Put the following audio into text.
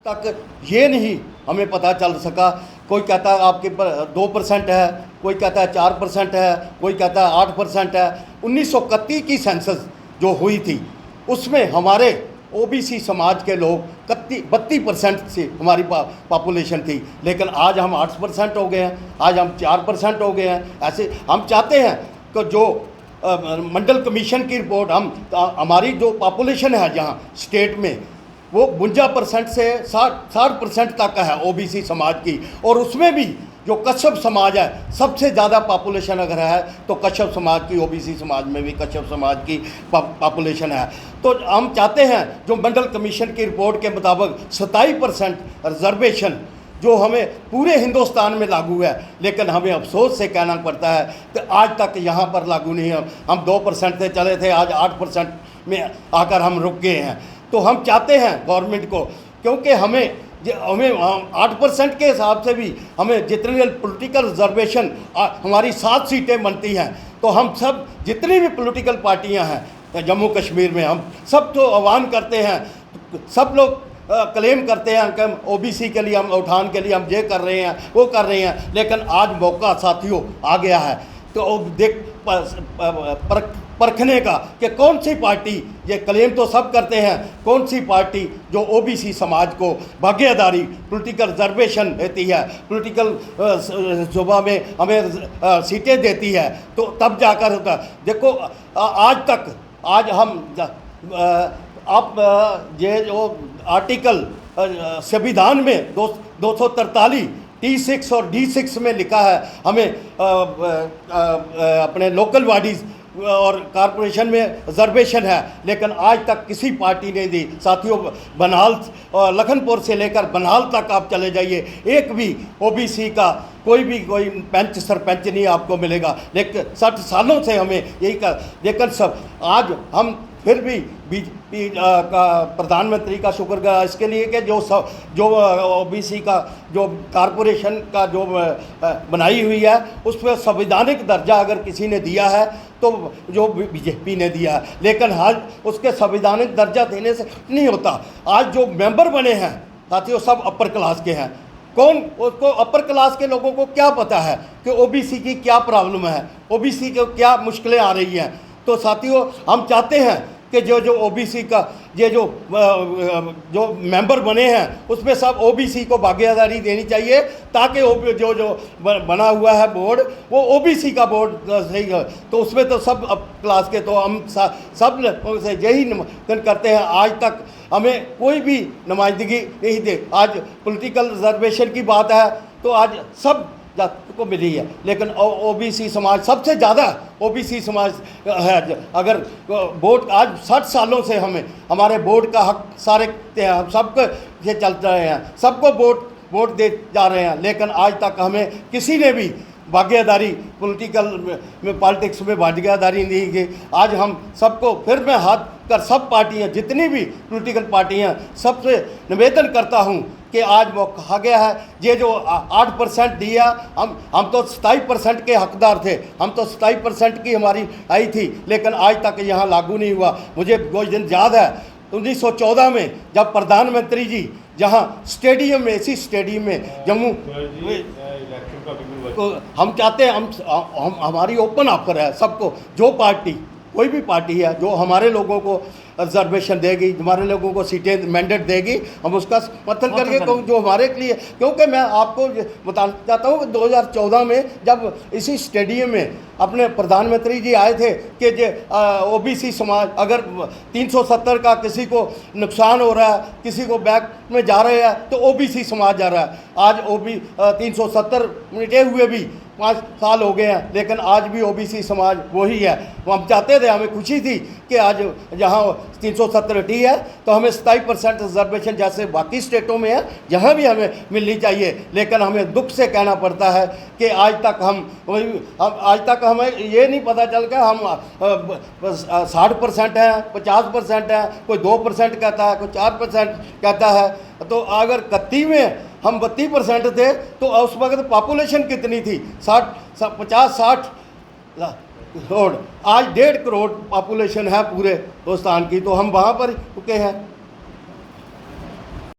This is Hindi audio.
तक ये नहीं हमें पता चल सका। कोई कहता है आपके 2% है, कोई कहता है 4% है, कोई कहता है 8% है। 1931 की सेंसस जो हुई थी उसमें हमारे ओबीसी समाज के लोग 32% से हमारी पॉपुलेशन थी, लेकिन आज हम 8% हो गए हैं, आज हम 4% हो गए हैं। ऐसे हम चाहते हैं कि जो मंडल कमीशन की रिपोर्ट हमारी जो पॉपुलेशन है जहाँ स्टेट में वो 52% से 60% तक है ओबीसी समाज की, और उसमें भी जो कश्यप समाज है सबसे ज़्यादा पॉपुलेशन अगर है तो कश्यप समाज की, ओबीसी समाज में भी कश्यप समाज की पॉपुलेशन है। तो हम चाहते हैं जो मंडल कमीशन की रिपोर्ट के मुताबिक 27% रिजर्वेशन जो हमें पूरे हिंदुस्तान में लागू है, लेकिन हमें अफसोस से कहना पड़ता है कि आज तक यहाँ पर लागू नहीं है। हम 2% से चले थे, आज 8% में आकर हम रुक गए हैं। तो हम चाहते हैं गवर्नमेंट को, क्योंकि हमें 8% के हिसाब से भी हमें जितने पॉलिटिकल रिजर्वेशन हमारी 7 सीटें बनती हैं, तो हम सब जितनी भी पॉलिटिकल पार्टियां हैं जम्मू कश्मीर में, हम सब तो आह्वान करते हैं, सब लोग क्लेम करते हैं कि हम ओबीसी के लिए, हम उठान के लिए हम ये कर रहे हैं, वो कर रहे हैं, लेकिन आज मौका साथियों आ गया है तो देख परखने का कि कौन सी पार्टी, ये क्लेम तो सब करते हैं, कौन सी पार्टी जो ओबीसी समाज को भागीदारी, पॉलिटिकल रिजर्वेशन देती है, पॉलिटिकल सूबा में हमें सीटें देती है, तो तब जाकर होता। देखो आज तक, आज हम आप ये जो आर्टिकल संविधान में 243 T6 और D6 में लिखा है हमें अपने लोकल बॉडीज़ और कॉरपोरेशन में रिजर्वेशन है, लेकिन आज तक किसी पार्टी ने दी। साथियों, बनाल लखनपुर से लेकर बनाल तक आप चले जाइए, एक भी ओबीसी का कोई पंच सरपंच नहीं आपको मिलेगा। लेकिन 60 सालों से हमें यही कर, लेकिन सब आज हम फिर भी बीजेपी का प्रधानमंत्री का शुक्रगुजार इसके लिए कि जो ओबीसी का जो कॉरपोरेशन का जो बनाई हुई है उस पर संवैधानिक दर्जा अगर किसी ने दिया है तो जो बीजेपी ने दिया है, लेकिन आज उसके संवैधानिक दर्जा देने से नहीं होता। आज जो मेंबर बने हैं साथियों सब अपर क्लास के हैं। कौन उसको, अपर क्लास के लोगों को क्या पता है कि ओबीसी की क्या प्रॉब्लम है, ओबीसी को क्या मुश्किलें आ रही हैं। तो साथियों, हम चाहते हैं कि जो ओबीसी का ये जो मेंबर बने हैं उसमें सब ओबीसी को भागीदारी देनी चाहिए, ताकि जो बना हुआ है बोर्ड वो ओबीसी का बोर्ड सही है। तो उसमें तो सब क्लास के, तो हम सब से यही निवेदन करते हैं। आज तक हमें कोई भी नुमाइंदगी नहीं दे। आज पॉलिटिकल रिजर्वेशन की बात है तो आज सब जाति को मिली है, लेकिन ओबीसी समाज सबसे ज़्यादा ओबीसी समाज है। अगर वोट आज 60 सालों से हमारे वोट का हक सारे हम सबको ये चल रहे हैं, सबको वोट दे जा रहे हैं, लेकिन आज तक हमें किसी ने भी भागीदारी पॉलिटिक्स में भागीदारी नहीं की। आज हम सबको फिर मैं हाथ कर सब पार्टियां, जितनी भी पॉलिटिकल पार्टियां, सबसे निवेदन करता हूं कि आज मौका आ गया है। ये जो 8% दिया, हम तो 27% के हकदार थे, हम तो 27% की हमारी आई थी, लेकिन आज तक यहाँ लागू नहीं हुआ। मुझे वो दिन याद है 1914 में जब प्रधानमंत्री जी जहाँ स्टेडियम में, इसी स्टेडियम में जम्मू, हम चाहते हैं हम हमारी ओपन ऑफर है सबको, जो पार्टी कोई भी पार्टी है जो हमारे लोगों को रिजर्वेशन देगी, हमारे लोगों को सीटें मैंडेट देगी, हम उसका समर्थन करेंगे जो हमारे लिए। क्योंकि मैं आपको बताना चाहता हूँ कि 2014 में जब इसी स्टेडियम में अपने प्रधानमंत्री जी आए थे कि जो ओबीसी समाज अगर 370 का किसी को नुकसान हो रहा है, किसी को बैक में जा रहे हैं तो ओबीसी समाज जा रहा है। आज 370 मिटे हुए भी 5 साल हो गए हैं, लेकिन आज भी ओबीसी समाज वही है। हम चाहते थे, हमें खुशी थी कि आज जहाँ 370 टी है तो हमें 27% रिजर्वेशन जैसे बाकी स्टेटों में है, यहाँ भी हमें मिलनी चाहिए। लेकिन हमें दुख से कहना पड़ता है कि आज तक आज तक हमें ये नहीं पता चल गया हम 60% हैं, 50% हैं, कोई 2% कहता है, कोई 4% कहता है। तो अगर 31 में हम 32% थे तो उस वक्त पॉपुलेशन कितनी थी? 50-60 करोड़। आज 1.5 करोड़ पॉपुलेशन है पूरे हिंदुस्तान की, तो हम वहाँ पर रुके हैं।